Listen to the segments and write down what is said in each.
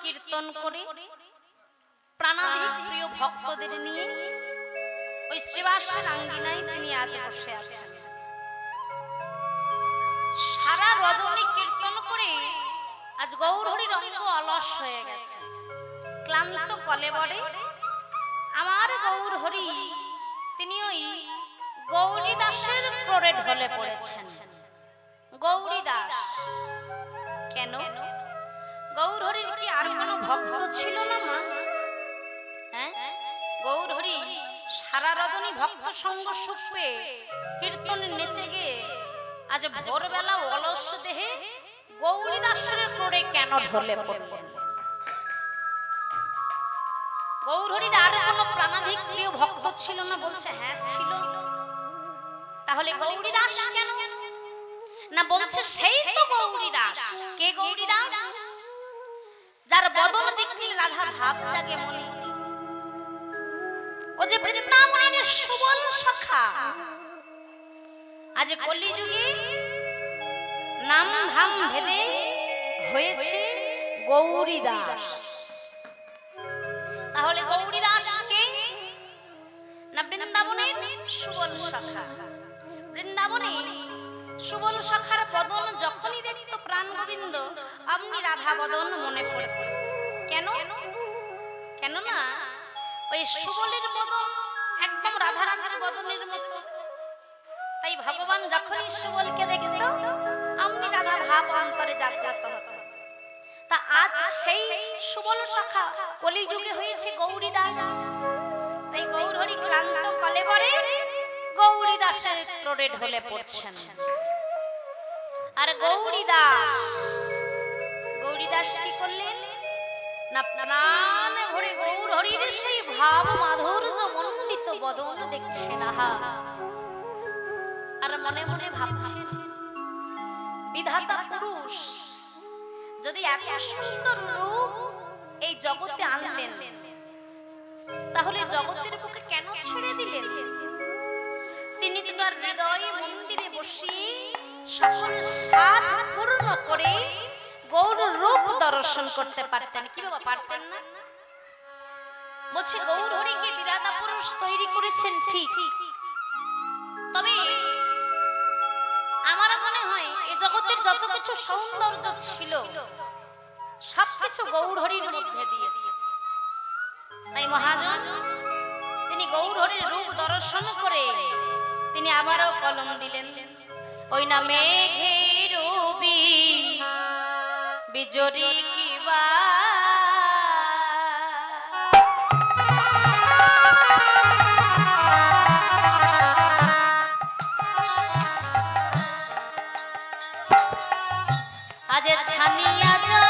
কীর্তন করে প্রাণাধিক প্রিয় ভক্তদের নিয়ে ওই শ্রীবাসের আঙ্গিনায় তিনি আজ বসে আছেন। সারা রজনী কীর্তন করে আজ গৌরহরির অঙ্গ অলস হয়ে গেছে, ক্লান্ত কলেবরে আমার গৌরহরি তিনি ওই গৌরী দাসের ক্রোড়ে ঢলে পড়েছেন। গৌরী দাস কেন? গৌরহরির কি আর কোনো ভক্ত ছিল না মা? হ্যাঁ, গৌরহরি সারা রজনী ভক্ত সঙ্গ সুখ পেয়ে কীর্তনে নেচে গিয়ে আজ ভোরবেলা অলস দেহে গৌরী দাসের ক্রোড়ে কেন ঢলে পড়লেন? গৌরহরির আর কোনো প্রাণাধিক প্রিয় ভক্ত ছিল না? বলছে হ্যাঁ ছিল। তাহলে গৌরী দাস কেন না? বলছে সেই তো গৌরী দাস। কে গৌরী দাস? যার বদন দেখলে রাধা ভাব জাগে মনে। ও যে বৃন্দাবনের সুবল সখা, আজ কলিযুগে নাম ধাম ভেদে হয়েছে গৌরী দাস। তাহলে গৌরী দাস কে না? বৃন্দাবনের সুবল সখা। বৃন্দাবনে সুবল সখার বদন যখনই দেখতো প্রাণ গোবিন্দ অমনি রাধা বদন মনে পড়ত। কেন? কেন না ওই সুবলের বদন একদম রাধা রাধার বদনের মতো। তাই ভগবান যখনই সুবলকে দেখতো অমনি রাধা ভাব অন্তরে জাগ্রত হতো। তা আজ সেই সুবল সখা কলিযুগে হয়েছে গৌরী দাস। তাই গৌরহরি ক্লান্ত কলেবরে গৌরী দাসের ক্রোড়ে ঢলে পড়ছেন। আর গৌরী দাস কি করলেন না? প্রাণ ভরে গৌরহরির সেই ভাব মাধুর্য মণ্ডিত বদন দেখছেন। আহা, আর মনে মনে ভাবছেন বিধাতা পুরুষ যদি এত সুন্দর রূপ এই জগতে আনলেন, তাহলে জগতের বুকে কেন ছেড়ে দিলেন? তিনি তো তার হৃদয় মন্দিরে বসে সকল সাধ পূর্ণ করে গৌর রূপ দর্শন করতে পারতেন। কি বাবা পারতেন না? বলছে গৌরহরিকে বিধাতা পুরুষ তৈরি করেছেন ঠিক, তবে আমার মনে হয় এই জগতের যত কিছু সৌন্দর্য ছিল সবকিছু গৌরহরির মধ্যে দিয়েছে। তাই মহাজন তিনি গৌরহরির রূপ দর্শন করে তিনি আবারও কলম দিলেন। ওই না মেঘের বিজরি কিবা আজ ছানিয়া যা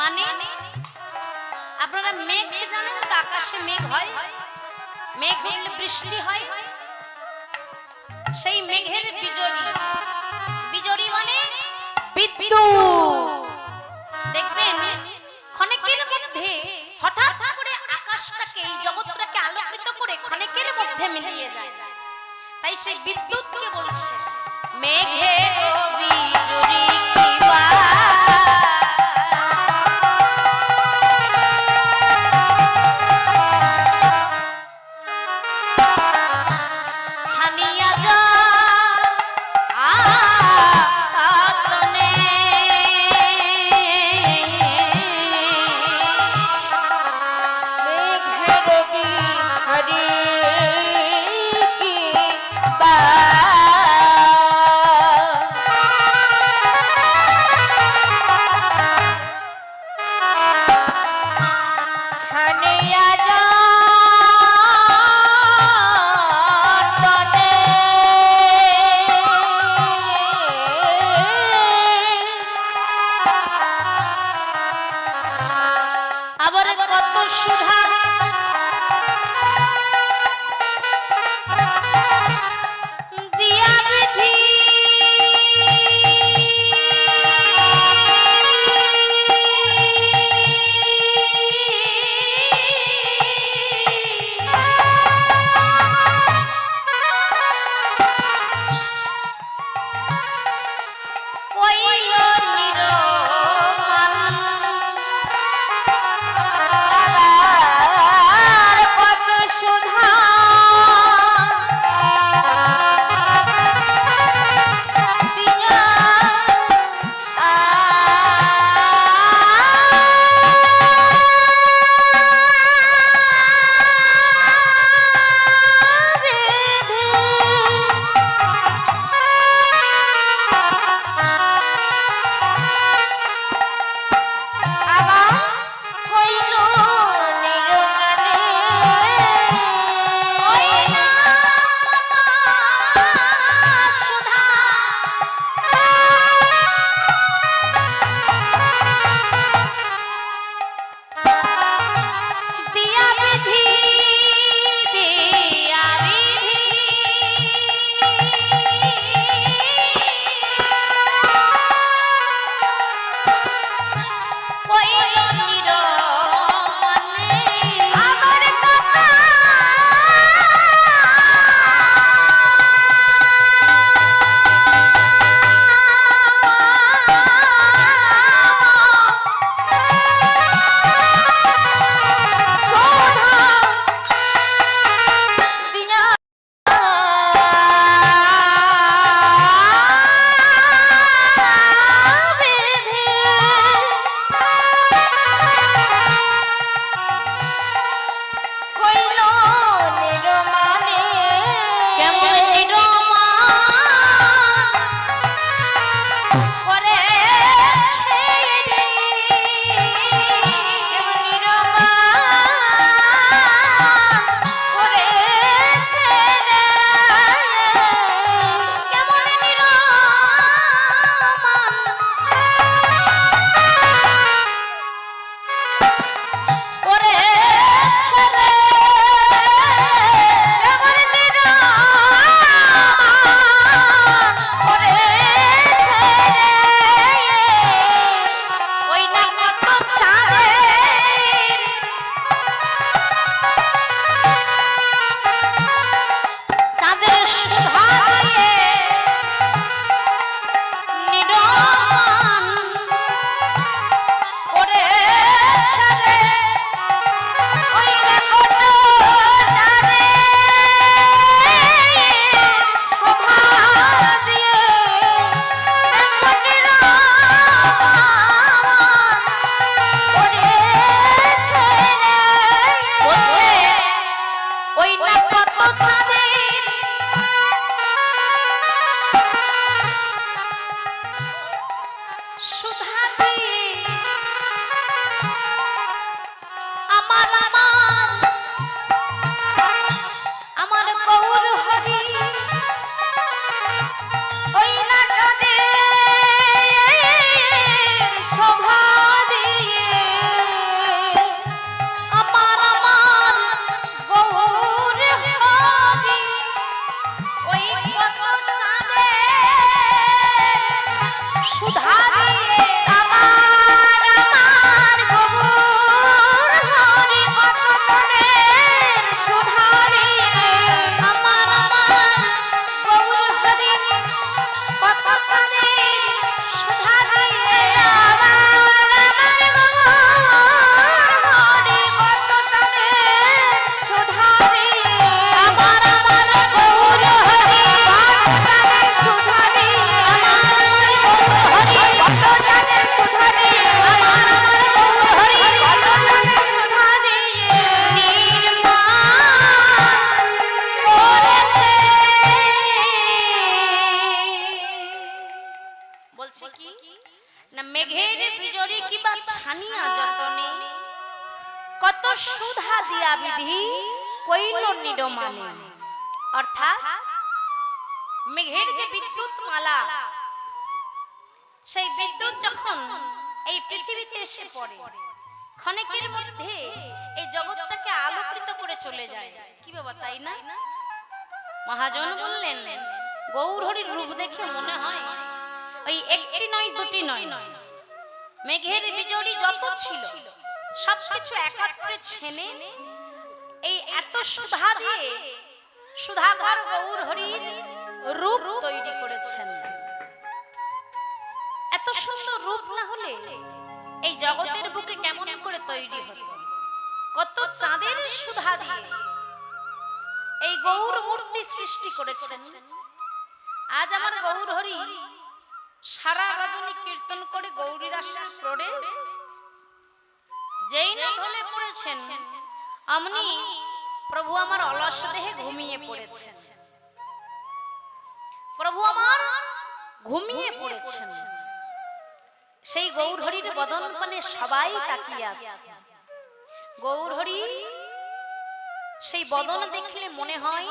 মানে আপনারা মেঘ জানেন তো? আকাশে মেঘ হয়, মেঘ হলে বৃষ্টি হয়। সেই মেঘের বিজরি, বিজরি মানে বিদ্যুৎ। দেখবেন ক্ষণিকের মধ্যে হঠাৎ করে আকাশটাকে জগৎটাকে আলোকিত করে ক্ষণিকের মধ্যে মিলিয়ে যায়। তাই সেই বিদ্যুৎকে বলছে মেঘের বিজরি কিবা সুধা দিয়ে আমার আমার আমার গৌর হরি ওই না কাঁদে শোভা দিয়ে আমার আমার গৌর হরি ওই কত চাঁদে সুধা দিয়ে আমার আমার গৌর হরি কত চাঁদের সুধা দিয়ে আমার আমার গৌর হরি কত চাঁদের সুধা দিয়ে আমার আমার গৌর হরি কত চাঁদের সুধা দিয়ে আমার আমার গৌর হরি কত চাঁদের সুধা দিয়ে আমার আমার গৌর হরি কত চাঁদের সুধা দিয়ে আমার আমার গৌর হরি কত চাঁদের সুধা দিয়ে নির্মাণ করেছে। বলছে কি না মেঘের বিজলি কিবা ছানিয়া যতনে কত সুধা দিয়া বিধি কইল নিডমানে। অর্থাৎ মেঘের যে বিদ্যুৎ মালা সেই বিদ্যুৎ যখন এই পৃথিবীতে এসে পড়ে ক্ষণিকের মধ্যে এই জগৎটাকে আলোকিত করে চলে যায়। কি বাবা তাই না? মহাজন বললেন গৌর হরির রূপ দেখে মনে হয় ওই একটি নয় দুটি নয়, মেঘের বিজলি যত ছিল সবকিছু একত্রে ছেনে এই এত সুধা দিয়ে সুধাকর গৌর হরির রূপ তৈরি করেছেন। এত সুন্দর রূপ না হলে এই জগতের বুকে কেমন করে তৈরি হতো? কত চাঁদের সুধা দিয়ে এই গৌর মূর্তি সৃষ্টি করেছেন। আজ আমার গৌর হরি সারা রজনী কীর্তন করে গৌরীদাসের প্ররে যেই না ঢলে পড়েছেন অমনি প্রভু আমার অলস দেহে ঘুমিয়ে পড়েছেন। প্রভু আমার ঘুমিয়ে পড়েছেন। সেই গৌর হরির বদন পানে সবাই তাকিয়ে আছে। গৌর হরি সেই বদন দেখলে মনে হয়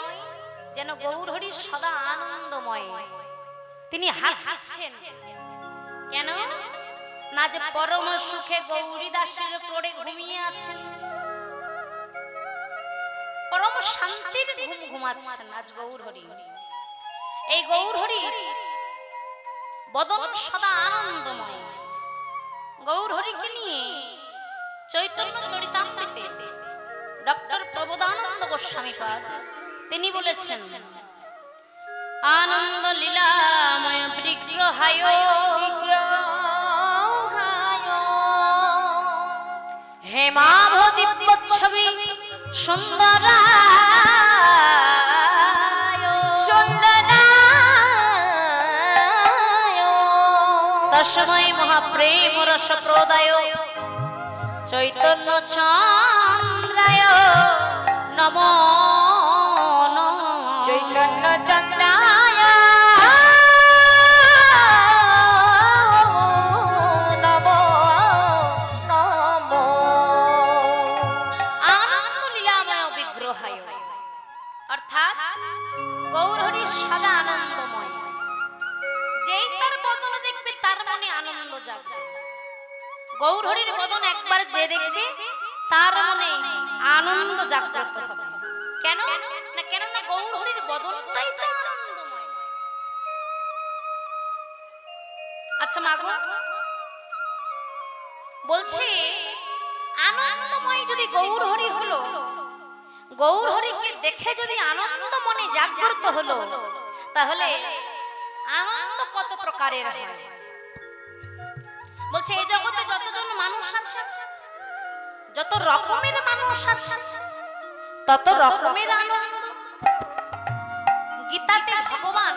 যেন গৌর হরি সদা আনন্দময়, তিনি হাসছেন। কেন না যে পরম সুখে গৌরীদাসের প্ররে ঘুমিয়ে আছেন, পরম শান্তির ঘুম ঘুমাচ্ছেন আজ গৌর হরি। এই গৌর হরি বদন সদা আনন্দময়। গৌর হরিকে নিয়ে চৈতন্য চরিতামৃতে ডক্টর প্রবোধানন্দ গোস্বামী পাদ তিনি বলেছেন আনন্দ লীলাময় বিগ্রহায় হেমাভ দিব্যচ্ছবি সুন্দরায় তস্মৈ মহাপ্রেম রস প্রদায় চৈতন্য চন্দ্রায় নমো চৈতন্য চন্দ্রায় নমো নমো আনন্দ লীলাময় বিগ্রহায়। অর্থাৎ গৌর হরি সদা আনন্দময়। যেই তার বদন দেখবে তার মনে আনন্দ জাগবে। গৌর হরির বদন একবার যে দেখবে তার মনে আনন্দ জাগ্রত হবে। কেন না কেননা গৌর হরির বদনটাই তো আনন্দময়। আচ্ছা মাগো বলছে আনন্দময় যদি গৌর হরি হলো, গৌর হরিকে দেখে যদি আনন্দ মনে জাগ্রত হলো, তাহলে আনন্দ কত প্রকারের হয়। বলছে এই জগতে যতজন মানুষ আছে, যত রকমের মানুষ আছে, তত রকমের আনন্দ। গীতাতে ভগবান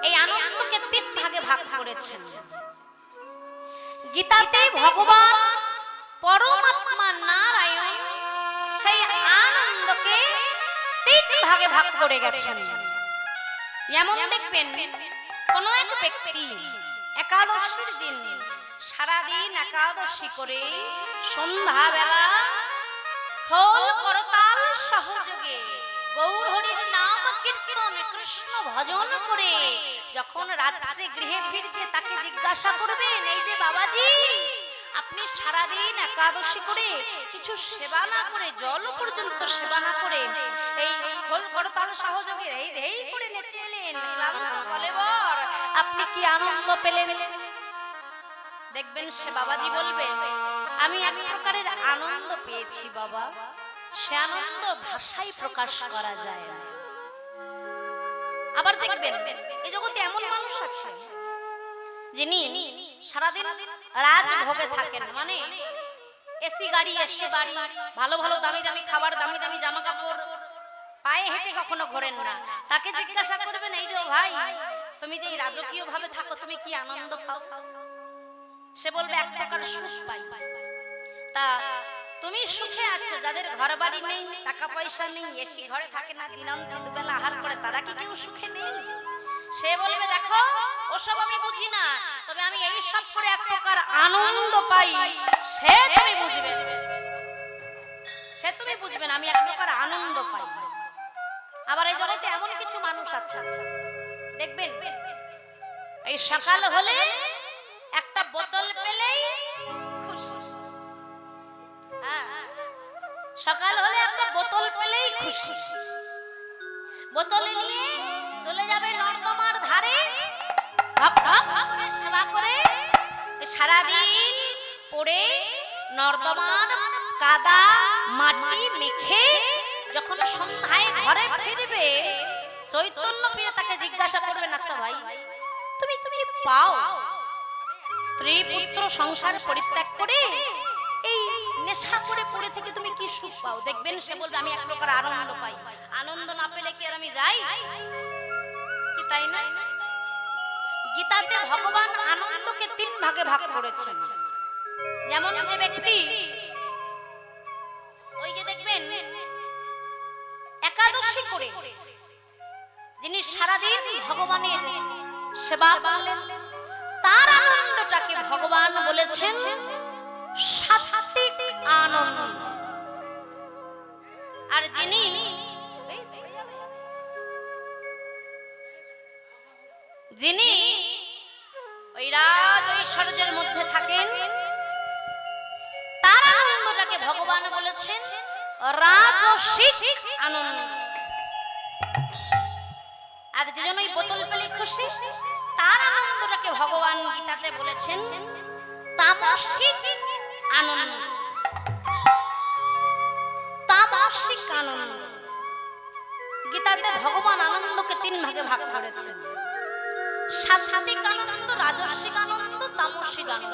এই আনন্দকে তিন ভাগে ভাগ করেছেন। গীতাতে ভগবান পরমাত্মা নারায়ণ সেই আনন্দকে তিন ভাগে ভাগ করে গেছেন। যেমন দেখবেন কোন এক ব্যক্তি একাদশী একাদশীর দিন সারাদিন একাদশী করে সন্ধ্যাবেলা খোল করতাল সহযোগে গৌর হরির নাম কীর্তন কৃষ্ণ ভজন করে যখন রাত্রে গৃহে ফিরছে তাকে জিজ্ঞাসা করবেন, এই যে বাবাজি আপনি সারাদিন একাদশী করে কিছু সেবা না করে, জল পর্যন্ত সেবা না করে এই খোল করতাল সহযোগে এই করে নেচে এলেন, ক্লান্ত কলেবর আপনি কি আনন্দ পেলেন? দেখবেন সে বাবাজি বলবে, আমি এক প্রকারের আনন্দ পেয়েছি বাবা, সে আনন্দ ভাষায় প্রকাশ করা যায় না। আবার দেখবেন এই জগতে এমন মানুষ আছে যিনি সারাদিন রাজভোগে থাকেন, মানে এসি গাড়ি, এসি বাড়ি, ভালো ভালো দামি দামি খাবার, দামি দামি জামা কাপড়, পায়ে হেঁটে কখনো ঘোরেন না। তাকে জিজ্ঞাসা করবেন, এই যে ভাই তুমি যে রাজকীয় ভাবে থাকো তুমি কি আনন্দ পাও? সে বলবে এক প্রকার সুখ পাই। তা তুমি সুখে আছো, যাদের ঘর বাড়ি নেই, টাকা পয়সা নেই, এসি ঘরে থাকে না, দিনান্তে দুবেলা আহার করে, তারা কি কেউ সুখে নেই? সে বলবে দেখো ওসব আমি বুঝি না, তবে আমি এই সব করে এক প্রকার আনন্দ পাই, সে তুমি বুঝবে, সে তুমি বুঝবে না, আমি এক প্রকার আনন্দ পাই। আবার এই জগতে এমন কিছু মানুষ আছে দেখবেন এই সকাল হলে একটা বোতল পেলেই খুশি, সকাল হলে একটা বোতল পেলেই খুশি, বোতল নিয়ে চলে যাবে নর্দমার ধারে, সেবা করে সারাদিন পড়ে নর্দমার কাদা মাটি মেখে যখন সন্ধ্যায় ঘরে ফিরবে চৈতন্য প্রিয় তাকে জিজ্ঞাসা করবেন, আচ্ছা ভাই তুমি তুমি পাও স্ত্রী পুত্র সংসার পরিত্যাগ করে এই নেশা করে পড়ে থেকে তুমি কি সুখ পাও? দেখবেন সে বলবে আমি এক প্রকার আনন্দ পাই, আনন্দ না পেলে কি আর আমি যাই? কি তাই না? গীতাতে ভগবান আনন্দকে তিন ভাগে ভাগ করেছেন। যেমন যে ব্যক্তি ওই যে দেখবেন একাদশী করে যিনি সারাদিন ভগবানের সেবা করলেন, তার আনন্দটাকে ভগবান বলেছেন সাত্ত্বিক আনন্দ। আর যিনি যিনি ওই রাজ ঐশ্বর্যের মধ্যে থাকেন তার আনন্দটাকে ভগবান বলেছেন রাজসিক আনন্দ। আর যে জন্য ওই বোতল পেলে খুশি তার আনন্দটাকে ভগবান গীতাতে বলেছেন তামসিক আনন্দ। তামসিক আনন্দ গীতাতে ভগবান আনন্দকে তিন ভাগে ভাগ করেছেন, সাত্ত্বিক আনন্দ, রাজসিক আনন্দ, তামসিক আনন্দ।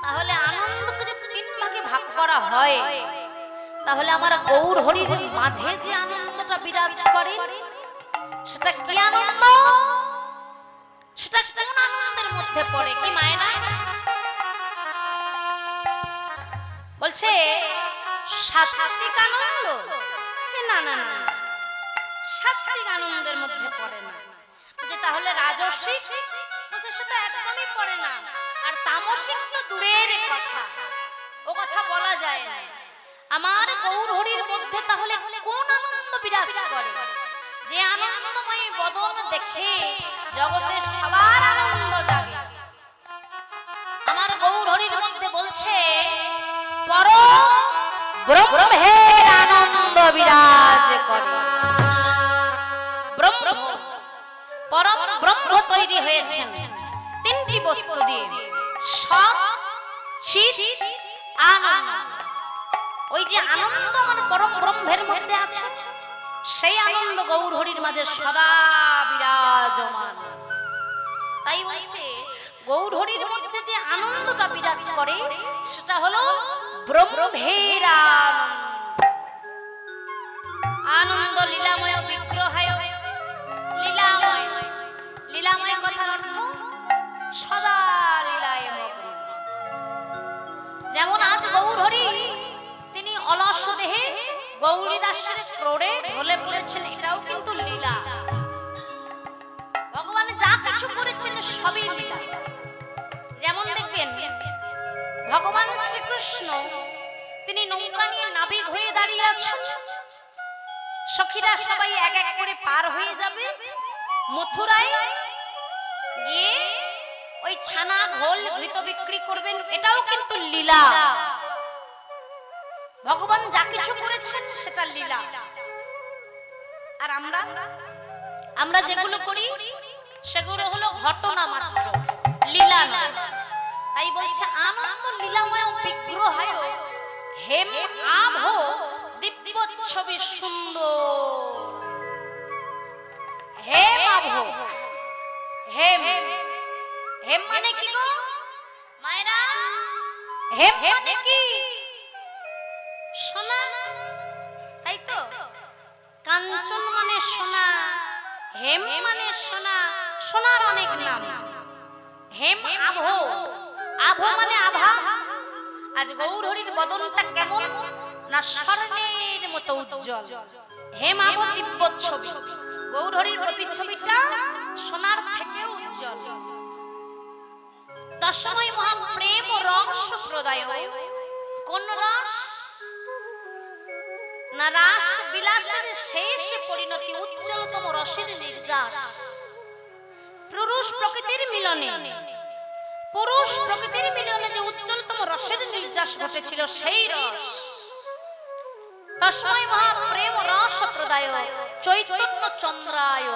তাহলে আনন্দকে যদি তিন ভাগে ভাগ করা হয় তাহলে আমার গৌর হরির মাঝে যে আনন্দটা বিরাজ করে সেটা কি আনন্দ? সেটা কোন আনন্দের মধ্যে পড়ে? কি মায়না বলছে সাত্ত্বিক আনন্দ? না না না, সাত্ত্বিক আনন্দের মধ্যে পড়ে না। বলছে তাহলে রাজসিক? বলছে সেটা একদমই পড়ে না। আর তামসিক তো দূরের কথা, ও কথা বলা যায় না। আমার গৌর হরির মধ্যে তাহলে কোন আনন্দ বিরাজ করে? যে আনন্দময় বদন দেখে জগতের সবার আনন্দ জাগে। আমার গৌর হরির মধ্যে বলছে পরম ব্রহ্মের আনন্দ বিরাজ করে। ব্রহ্ম, পরম ব্রহ্ম তৈরি হয়েছেন তিনটি বস্তু দিয়ে, সৎ চিৎ আনন্দ। ওই যে আনন্দ আমার পরম ব্রহ্মের মধ্যে আছে, সেই আনন্দ গৌর হরির মাঝে সদা বিরাজমান। তাই বলছে গৌর হরির মধ্যে যে আনন্দটা বিরাজ করে সেটা হলো ব্রহ্মের আনন্দ। আনন্দ লীলাময় বিগ্রহায়, লীলাময়, লীলাময় কথার অর্থ সদা লীলায় মগ্ন। যেমন আজ গৌর হরি তিনি অলস দেহে গৌরী দাসের ক্রোড়ে ঢলে পড়েছেন, এটাও কিন্তু লীলা। ভগবান যা কিছু করেছেন সবই লীলা। ভগবান শ্রীকৃষ্ণ তিনি নৌকা নিয়ে নাবিক হয়ে দাঁড়িয়ে আছেন। সখীরা সবাই এক এক করে পার হয়ে যাবে মথুরায় গিয়ে ওই ছানা ঘোল ঘৃত বিক্রি করবেন। এটাও কিন্তু লীলা, ভগবান যা কিছু করেছেন সেটা লীলা। আর আমরা যেগুলো করি সেগুলো হলো ঘটনা মাত্র, লীলা না। তাই বলছে আনন্দ লীলাময় বিগ্রহায় হেম আভ দিব্য ছবি সুন্দর। হেম আভ, হেম হেম মানে কি গো মায়েরা? হেম মানে কি? সোনা, তাই তো? কাঞ্চন মানে সোনা, হেম মানে সোনা, সোনার অনেক নাম। হেম আভ, আভ মানে আভা। আজ গৌরহরির বদনটা কেমন না স্বর্ণের মতো উজ্জ্বল। হেম আভ দিব্য ছবি, গৌরহরির প্রতিছবিটা সোনার থেকেও উজ্জ্বল। দশময় মহা প্রেম রস প্রদায়। কোন রস? না রাস বিলাসের শেষ পরিণতি, উজ্জ্বলতম রসের নির্যাস। পুরুষ প্রকৃতির মিলনে, পুরুষ প্রকৃতির মিলনে যে উজ্জ্বলতম রসের নির্যাস ঘটেছিল সেই রস। তস্মৈ মহা প্রেম রস প্রদায় চৈতন্য চন্দ্রায়।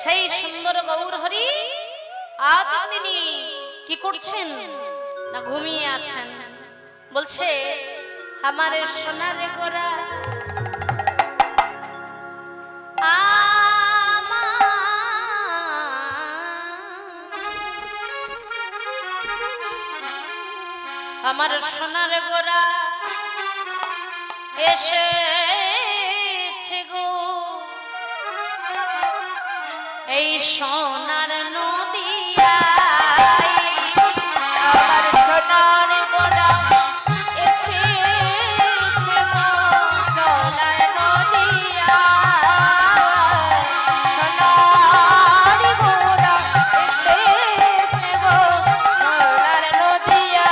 সেই সুন্দর গৌরহরি আজ তিনি কি করছেন না ঘুমিয়ে আছেন। বলছে আমার সোনার গোরা আমার সোনার গোরা এসেছে গো এই সোনার নদিয়া। আমার সোনার গোরা এসেছে গো সোনার নদিয়া। সোনার গোরা এসেছে গো সোনার নদিয়া।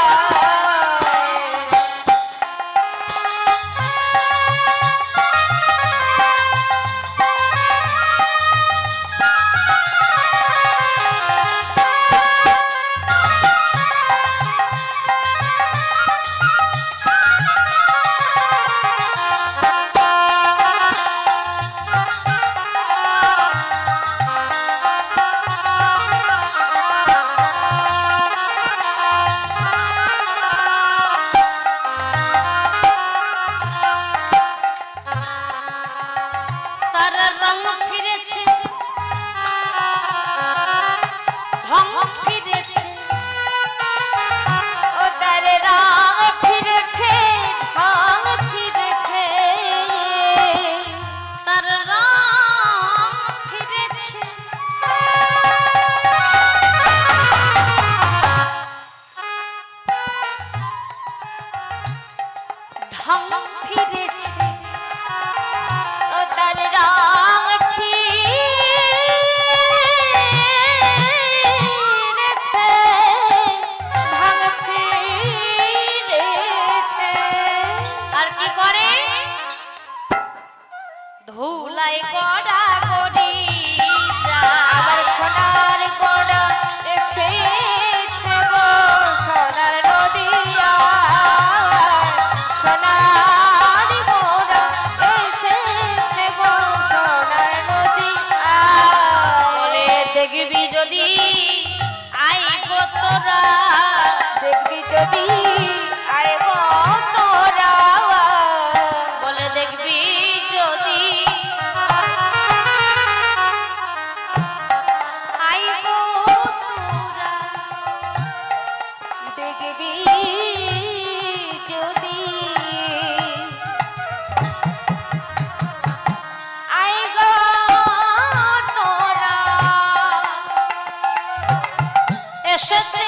এসেছে